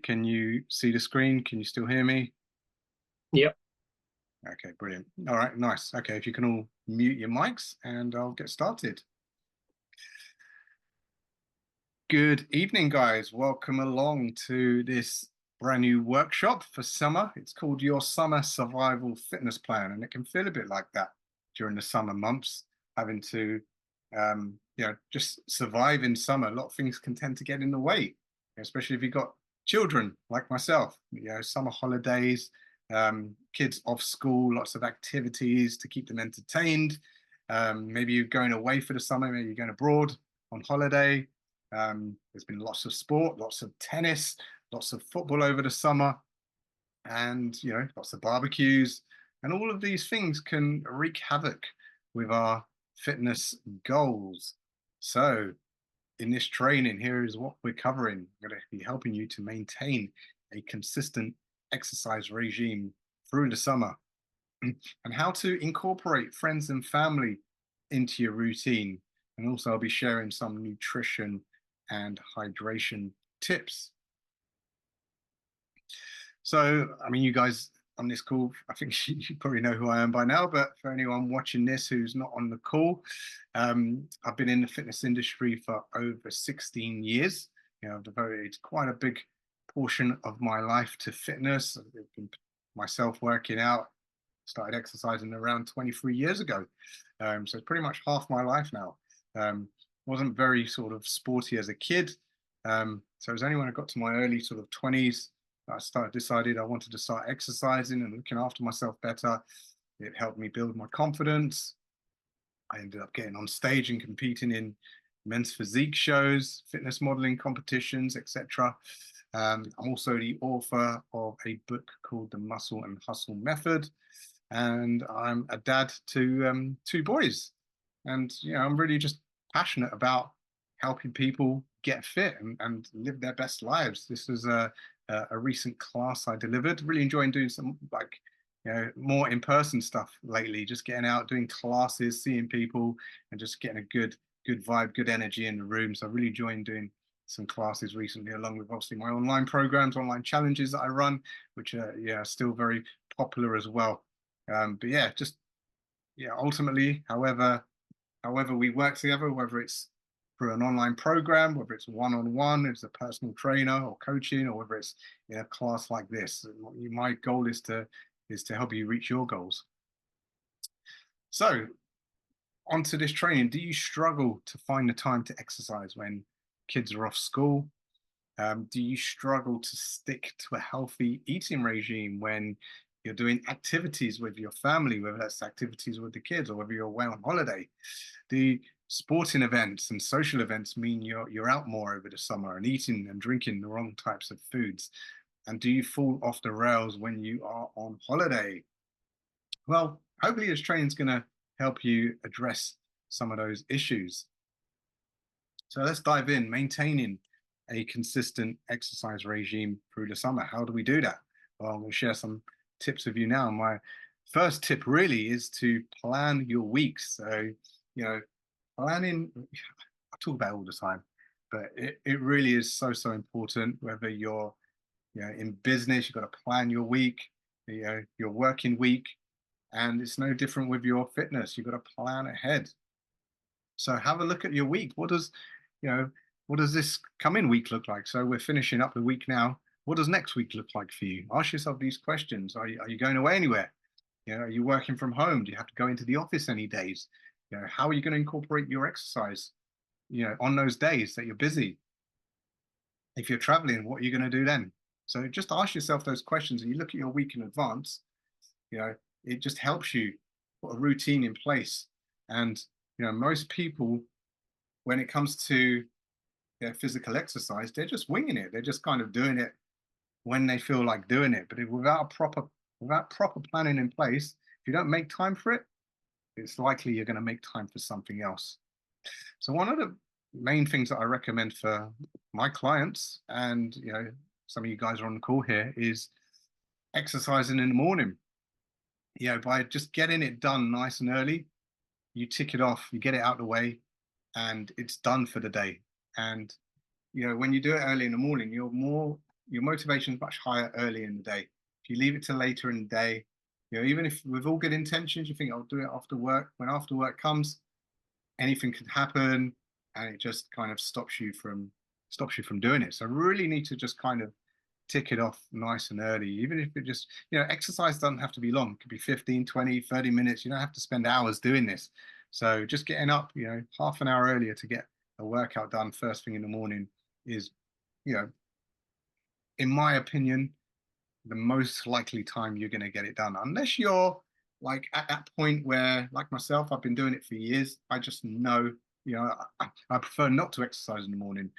Can you see the screen? Can you still hear me? Yep. Okay, brilliant. All right, nice. Okay, if you can all mute your mics and I'll get started. Good evening, guys. Welcome along to this brand new workshop for summer. It's called Your Summer Survival Fitness Plan, and it can feel a bit like that during the summer months, having to, just survive in summer. A lot of things can tend to get in the way, especially if you've got children like myself. Summer holidays, kids off school, lots of activities to keep them entertained. Maybe you're going away for the summer, maybe you're going abroad on holiday. There's been lots of sport, lots of tennis, lots of football over the summer, and lots of barbecues, and all of these things can wreak havoc with our fitness goals. So, in this training, here is what we're covering. I'm going to be helping you to maintain a consistent exercise regime through the summer and how to incorporate friends and family into your routine. And also, I'll be sharing some nutrition and hydration tips. So, I mean, you guys on this call, I think you probably know who I am by now, but for anyone watching this who's not on the call, I've been in the fitness industry for over 16 years. I've devoted quite a big portion of my life to fitness. I've been myself working out, started exercising around 23 years ago. So it's pretty much half my life now. Wasn't very sort of sporty as a kid. So it was only when I got to my early sort of 20s I decided I wanted to start exercising and looking after myself better. It helped me build my confidence. I ended up getting on stage and competing in men's physique shows, fitness modeling competitions, etc. I'm also the author of a book called The Muscle and Hustle Method, and I'm a dad to two boys. And I'm really just passionate about helping people get fit and live their best lives. This was a recent class I delivered. Really enjoying doing some more in-person stuff lately. Just getting out, doing classes, seeing people, and just getting a good vibe, good energy in the room. So I really enjoying doing some classes recently, along with obviously my online programs, online challenges that I run, which are still very popular as well. But yeah, just ultimately, however we work together, whether it's through an online program, whether it's one-on-one, it's a personal trainer or coaching, or whether it's in a class like this. My goal is to help you reach your goals. So, onto this training. Do you struggle to find the time to exercise when kids are off school? Do you struggle to stick to a healthy eating regime when you're doing activities with your family, whether that's activities with the kids or whether you're away on holiday? Do sporting events and social events mean you're out more over the summer and eating and drinking the wrong types of foods? And do you fall off the rails when you are on holiday? Well, hopefully this training is going to help you address some of those issues. So let's dive in. Maintaining a consistent exercise regime through the summer. How do we do that? Well, I'm going to share some tips with you now. My first tip really is to plan your weeks. So, planning, I talk about it all the time, but it really is so important. Whether you're in business, you've got to plan your week, your working week, and it's no different with your fitness. You've got to plan ahead. So have a look at your week. You know, what does this coming week look like? So we're finishing up the week now. What does next week look like for you? Ask yourself these questions. Are you going away anywhere? Are you working from home? Do you have to go into the office any days? How are you going to incorporate your exercise? On those days that you're busy. If you're traveling, what are you going to do then? So just ask yourself those questions and you look at your week in advance. It just helps you put a routine in place. And most people, when it comes to their physical exercise, they're just winging it. They're just kind of doing it when they feel like doing it. But without proper planning in place, if you don't make time for it, it's likely you're going to make time for something else. So one of the main things that I recommend for my clients, and some of you guys are on the call here, is exercising in the morning. By just getting it done nice and early, you tick it off, you get it out of the way, and it's done for the day. And when you do it early in the morning, you're more your motivation is much higher early in the day. If you leave it to later in the day, even if with all good intentions, you think I'll do it after work. When after work comes, anything can happen, and it just kind of stops you from doing it. So really need to just kind of tick it off nice and early, even if it just, exercise doesn't have to be long. It could be 15, 20, 30 minutes. You don't have to spend hours doing this. So just getting up, half an hour earlier to get a workout done first thing in the morning is, you know, in my opinion, the most likely time you're going to get it done. Unless you're like at that point where, like myself, I've been doing it for years. I just know, I prefer not to exercise in the morning.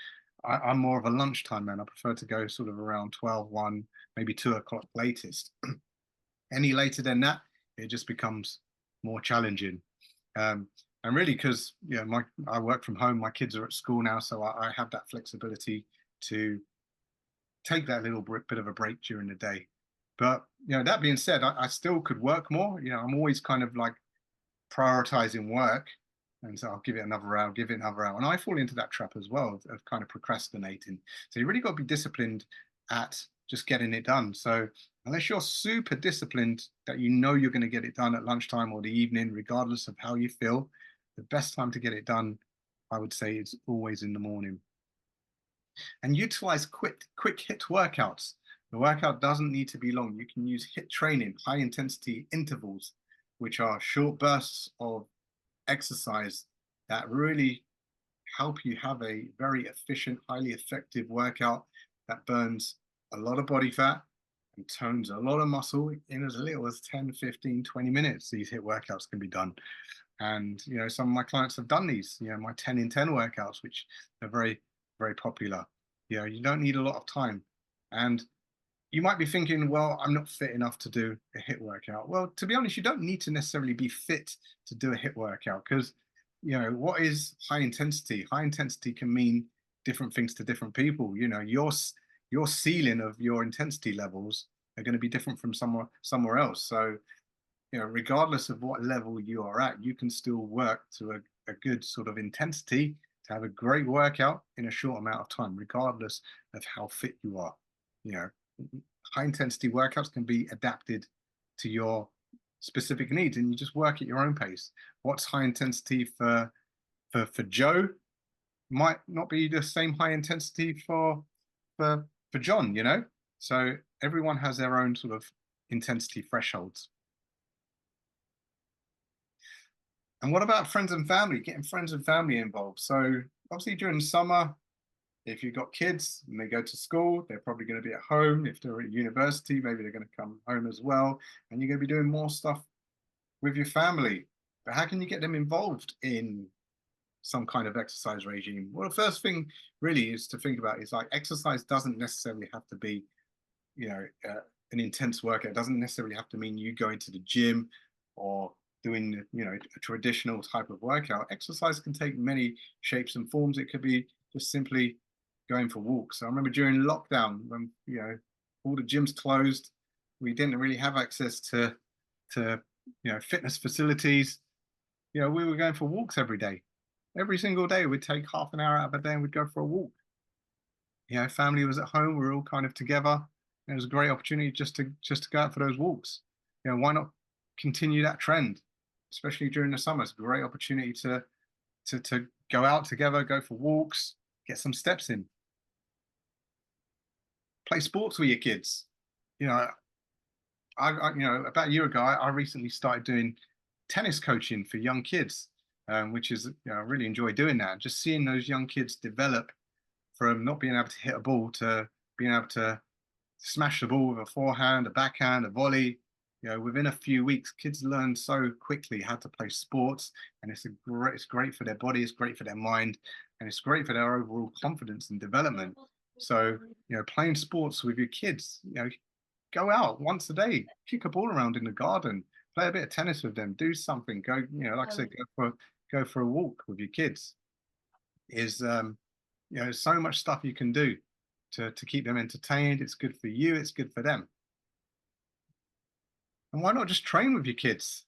I'm more of a lunchtime man. I prefer to go sort of around 12, 1, maybe 2 o'clock latest. Any later than that, it just becomes more challenging. And really, because I work from home, my kids are at school now, so I have that flexibility to take that little bit of a break during the day. But that being said, I still could work more. I'm always kind of like prioritizing work, and so I'll give it another hour, give it another hour, and I fall into that trap as well of kind of procrastinating. So you really got to be disciplined at just getting it done. So unless you're super disciplined that you're going to get it done at lunchtime or the evening, regardless of how you feel, the best time to get it done, I would say, is always in the morning. And utilize quick hit workouts. The workout doesn't need to be long. You can use hit training, high intensity intervals, which are short bursts of exercise that really help you have a very efficient, highly effective workout that burns a lot of body fat and tones a lot of muscle in as little as 10, 15, 20 minutes. These hit workouts can be done. And, some of my clients have done these, my 10 in 10 workouts, which are very, very popular. You don't need a lot of time. And you might be thinking, well, I'm not fit enough to do a hit workout. Well, to be honest, you don't need to necessarily be fit to do a hit workout, because, what is high intensity? High intensity can mean different things to different people. Your ceiling of your intensity levels are going to be different from somewhere else. So, regardless of what level you are at, you can still work to a good sort of intensity to have a great workout in a short amount of time, regardless of how fit you are. High intensity workouts can be adapted to your specific needs, and you just work at your own pace. What's high intensity for Joe might not be the same high intensity for John. So everyone has their own sort of intensity thresholds. And what about friends and family? Getting friends and family involved. So obviously during summer, if you've got kids and they go to school, they're probably going to be at home. If they're at university, maybe they're going to come home as well. And you're going to be doing more stuff with your family. But how can you get them involved in some kind of exercise regime? Well, the first thing really is to think about is like exercise doesn't necessarily have to be, an intense workout. It doesn't necessarily have to mean you going to the gym or doing, a traditional type of workout. Exercise can take many shapes and forms. It could be just simply going for walks. I remember during lockdown when all the gyms closed, we didn't really have access to fitness facilities. We were going for walks every day. Every single day we'd take half an hour out of a day and we'd go for a walk. Family was at home, we were all kind of together. It was a great opportunity just to go out for those walks. Why not continue that trend, especially during the summer? It's a great opportunity to go out together, go for walks, get some steps in. Play sports with your kids. I about a year ago, I recently started doing tennis coaching for young kids, which is, I really enjoy doing that. Just seeing those young kids develop from not being able to hit a ball to being able to smash the ball with a forehand, a backhand, a volley. Within a few weeks, kids learn so quickly how to play sports, and it's great for their body, it's great for their mind, and it's great for their overall confidence and development. So, playing sports with your kids, go out once a day, kick a ball around in the garden, play a bit of tennis with them, do something, go, like I said, go for a walk with your kids. Is so much stuff you can do to keep them entertained. It's good for you, it's good for them. And why not just train with your kids?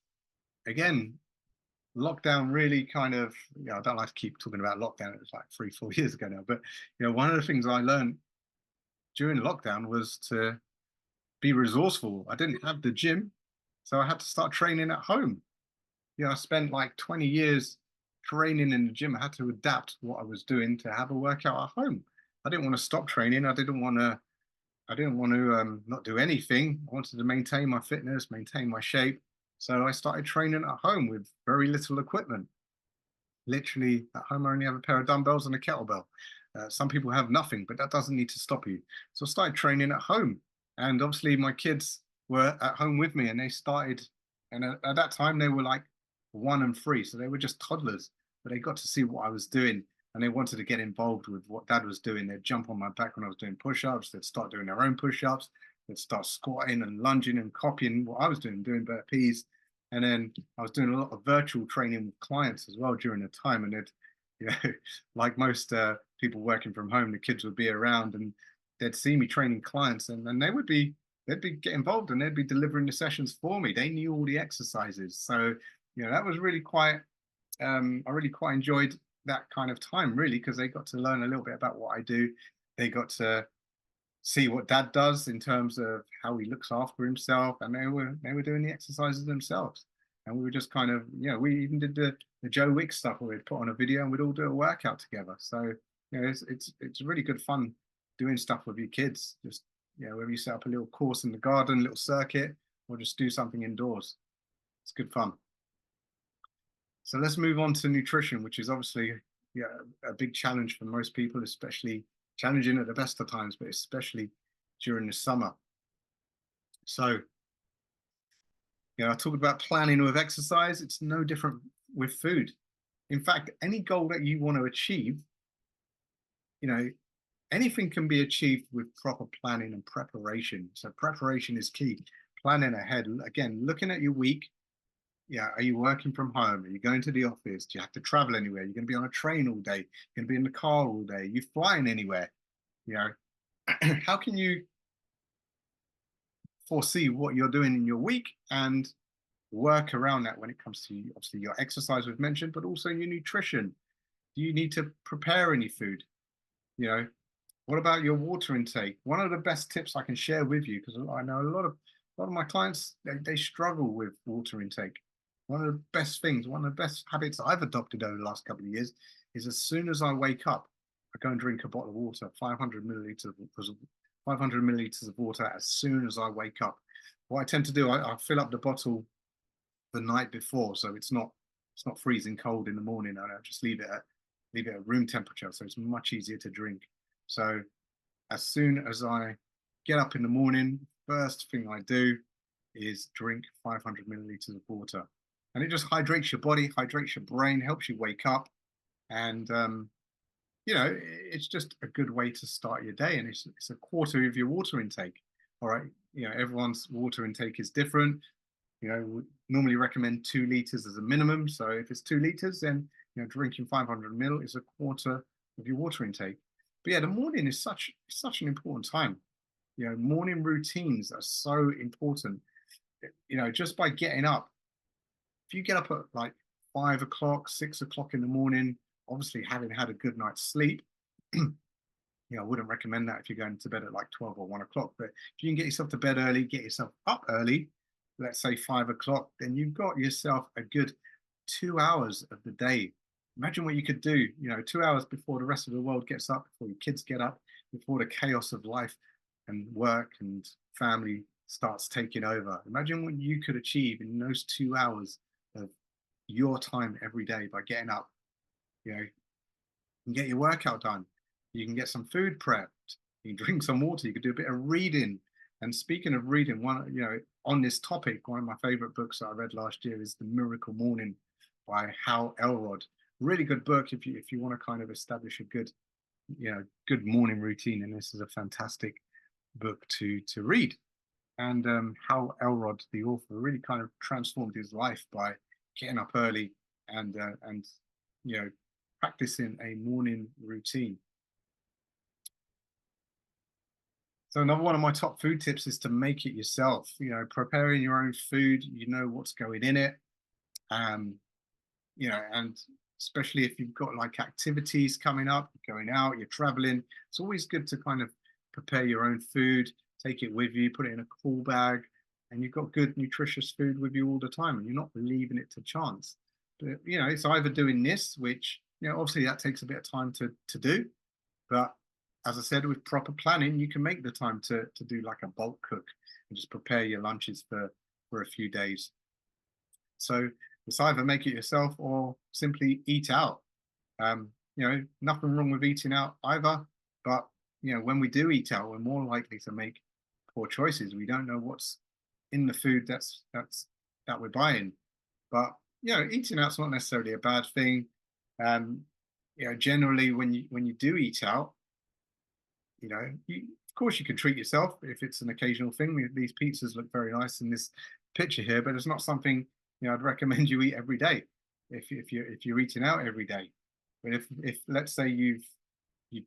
Again, lockdown really kind of, I don't like to keep talking about lockdown. It was like 3-4 years ago now. But, one of the things I learned during lockdown was to be resourceful. I didn't have the gym, so I had to start training at home. I spent like 20 years training in the gym. I had to adapt what I was doing to have a workout at home. I didn't want to stop training. I didn't want to not do anything. I wanted to maintain my fitness, maintain my shape. So I started training at home with very little equipment. Literally at home, I only have a pair of dumbbells and a kettlebell. Some people have nothing, but that doesn't need to stop you. So I started training at home. And obviously my kids were at home with me, and they started, and at that time they were like 1 and 3. So they were just toddlers, but they got to see what I was doing, and they wanted to get involved with what dad was doing. They'd jump on my back when I was doing push-ups. They'd start doing their own push-ups. They'd start squatting and lunging and copying what I was doing burpees. And then I was doing a lot of virtual training with clients as well during the time. And it, like most people working from home, the kids would be around and they'd see me training clients, and then they'd be get involved and they'd be delivering the sessions for me. They knew all the exercises. So, that was really quite, I really quite enjoyed that kind of time, really, because they got to learn a little bit about what I do. They got to see what dad does in terms of how he looks after himself, and they were doing the exercises themselves. And we were just kind of, we even did the Joe Wicks stuff where we'd put on a video and we'd all do a workout together. So, it's really good fun doing stuff with your kids. Just, whether you set up a little course in the garden, a little circuit, or just do something indoors. It's good fun. So let's move on to nutrition, which is obviously, a big challenge for most people, especially challenging at the best of times, but especially during the summer. So, I talked about planning with exercise. It's no different with food. In fact, any goal that you want to achieve, anything can be achieved with proper planning and preparation. So preparation is key. Planning ahead. Again, looking at your week. Yeah, are you working from home? Are you going to the office? Do you have to travel anywhere? You're going to be on a train all day. You're going to be in the car all day. Are you flying anywhere? How can you foresee what you're doing in your week and work around that when it comes to obviously your exercise we've mentioned, but also your nutrition? Do you need to prepare any food? What about your water intake? One of the best tips I can share with you, because I know a lot of my clients, they struggle with water intake. One of the best things, one of the best habits I've adopted over the last couple of years is as soon as I wake up, I go and drink a bottle of water, 500 milliliters of water as soon as I wake up. What I tend to do, I fill up the bottle the night before, so it's not freezing cold in the morning. I just leave it at room temperature, so it's much easier to drink. So as soon as I get up in the morning, first thing I do is drink 500 milliliters of water. And it just hydrates your body, hydrates your brain, helps you wake up. And, it's just a good way to start your day. And it's a quarter of your water intake. All right. Everyone's water intake is different. We normally recommend 2 liters as a minimum. So if it's 2 liters, then, drinking 500 ml is a quarter of your water intake. But yeah, the morning is such an important time. Morning routines are so important. Just by getting up, if you get up at like 5 o'clock, 6 o'clock in the morning, obviously having had a good night's sleep, I wouldn't recommend that if you're going to bed at like 12 or 1 o'clock. But if you can get yourself to bed early, get yourself up early, let's say 5 o'clock, then you've got yourself a good 2 hours of the day. Imagine what you could do, 2 hours before the rest of the world gets up, before your kids get up, before the chaos of life and work and family starts taking over. Imagine what you could achieve in those 2 hours of your time every day by getting up. You can get your workout done. You can get some food prepped. You can drink some water. You could do a bit of reading. And speaking of reading, on this topic, one of my favorite books that I read last year is The Miracle Morning by Hal Elrod. Really good book if you want to kind of establish a good morning routine. And this is a fantastic book to read. And Hal Elrod, the author, really kind of transformed his life by getting up early and practicing a morning routine. So another one of my top food tips is to make it yourself. Preparing your own food, what's going in it, and especially if you've got like activities coming up, you're going out, you're traveling, it's always good to kind of prepare your own food, take it with you, put it in a cool bag, and you've got good nutritious food with you all the time, and you're not leaving it to chance. But it's either doing this, which obviously that takes a bit of time to do, but as I said, with proper planning, you can make the time to do like a bulk cook and just prepare your lunches for a few days. So it's either make it yourself or simply eat out. Nothing wrong with eating out either, but when we do eat out, we're more likely to make poor choices. We don't know what's in the food that we're buying. But eating out's not necessarily a bad thing. Generally when you do eat out, of course you can treat yourself if it's an occasional thing. These pizzas look very nice in this picture here, but it's not something I'd recommend you eat every day if you're eating out every day. But if let's say you've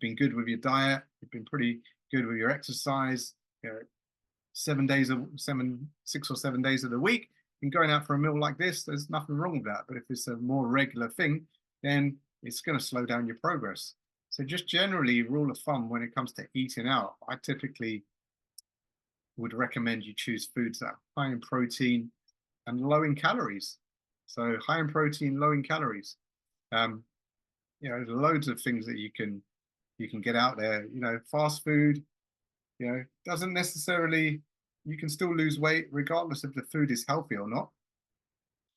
been good with your diet, you've been pretty good with your exercise, 6 or 7 days of the week, and going out for a meal like this, there's nothing wrong with that. But if it's a more regular thing, then it's going to slow down your progress. So just generally, rule of thumb when it comes to eating out, I typically would recommend you choose foods that are high in protein and low in calories. So high in protein, low in calories. There's loads of things that you can get out there. Fast food, doesn't necessarily, you can still lose weight regardless if the food is healthy or not.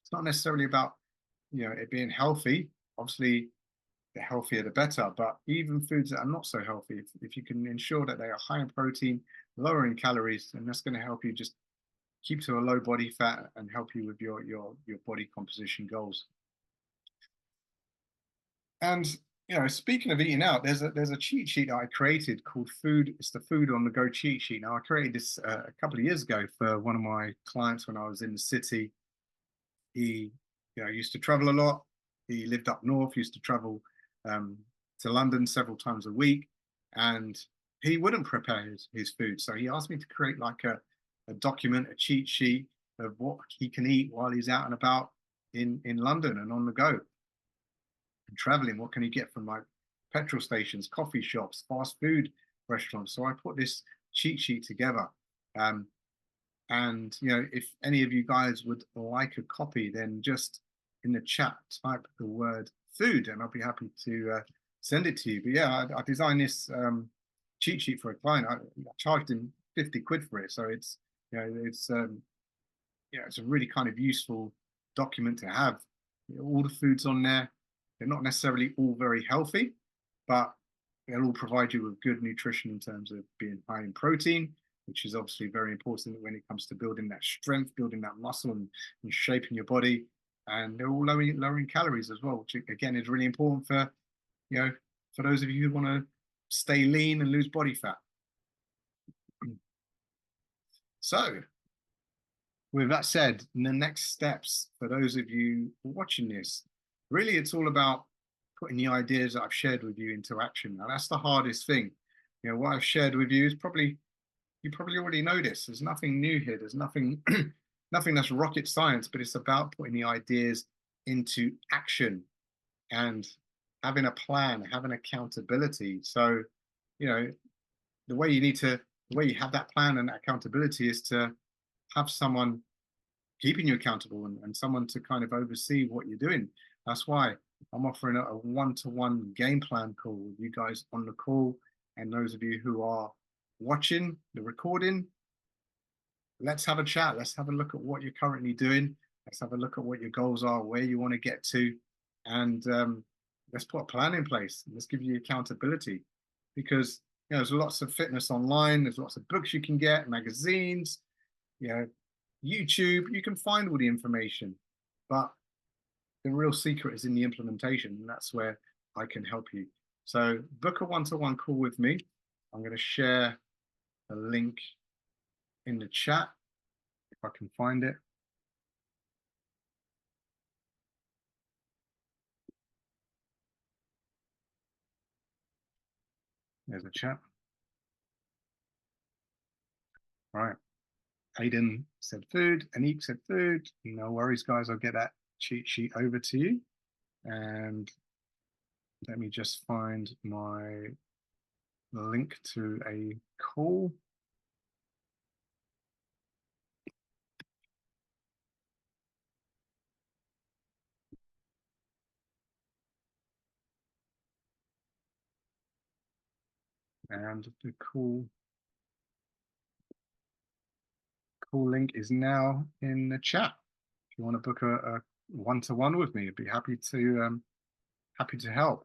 It's not necessarily about, it being healthy. Obviously, the healthier the better, but even foods that are not so healthy, if you can ensure that they are high in protein, lower in calories, then that's going to help you just keep to a low body fat and help you with your body composition goals. And speaking of eating out, there's a cheat sheet that I created called Food. It's the Food on the Go cheat sheet. Now I created this a couple of years ago for one of my clients when I was in the city. He used to travel a lot. He lived up north, used to travel to London several times a week, and he wouldn't prepare his food. So he asked me to create like a document, a cheat sheet of what he can eat while he's out and about in London and on the go and traveling. What can he get from like petrol stations, coffee shops, fast food restaurants? So I put this cheat sheet together. And if any of you guys would like a copy, then just in the chat type the word food and I'll be happy to send it to you. But yeah, I designed this cheat sheet for a client. I charged him 50 quid for it, so it's it's a really kind of useful document to have. All the foods on there, they're not necessarily all very healthy, but they'll all provide you with good nutrition in terms of being high in protein, which is obviously very important when it comes to building that strength, building that muscle and shaping your body. And they're all low in calories as well, which again is really important for for those of you who want to stay lean and lose body fat. So with that said, the next steps for those of you watching this, really it's all about putting the ideas that I've shared with you into action. Now that's the hardest thing. What I've shared with you is you probably already know this. There's nothing new here. There's nothing nothing that's rocket science, but it's about putting the ideas into action and having a plan, having accountability. So, the way you have that plan and accountability is to have someone keeping you accountable and someone to kind of oversee what you're doing. That's why I'm offering a one-to-one game plan call with you guys on the call, and those of you who are watching the recording, let's have a chat. Let's have a look at what you're currently doing. Let's have a look at what your goals are, where you want to get to, and let's put a plan in place. Let's give you accountability, because there's lots of fitness online. There's lots of books you can get, magazines, YouTube. You can find all the information, but the real secret is in the implementation, and that's where I can help you. So book a one-to-one call with me. I'm going to share a link in the chat if I can find it. There's a chat. All right. Hayden said food. Anik said food. No worries, guys. I'll get that cheat sheet over to you. And let me just find my link to a call. And the call link is now in the chat. If you want to book a one-to-one with me, I'd be happy to help.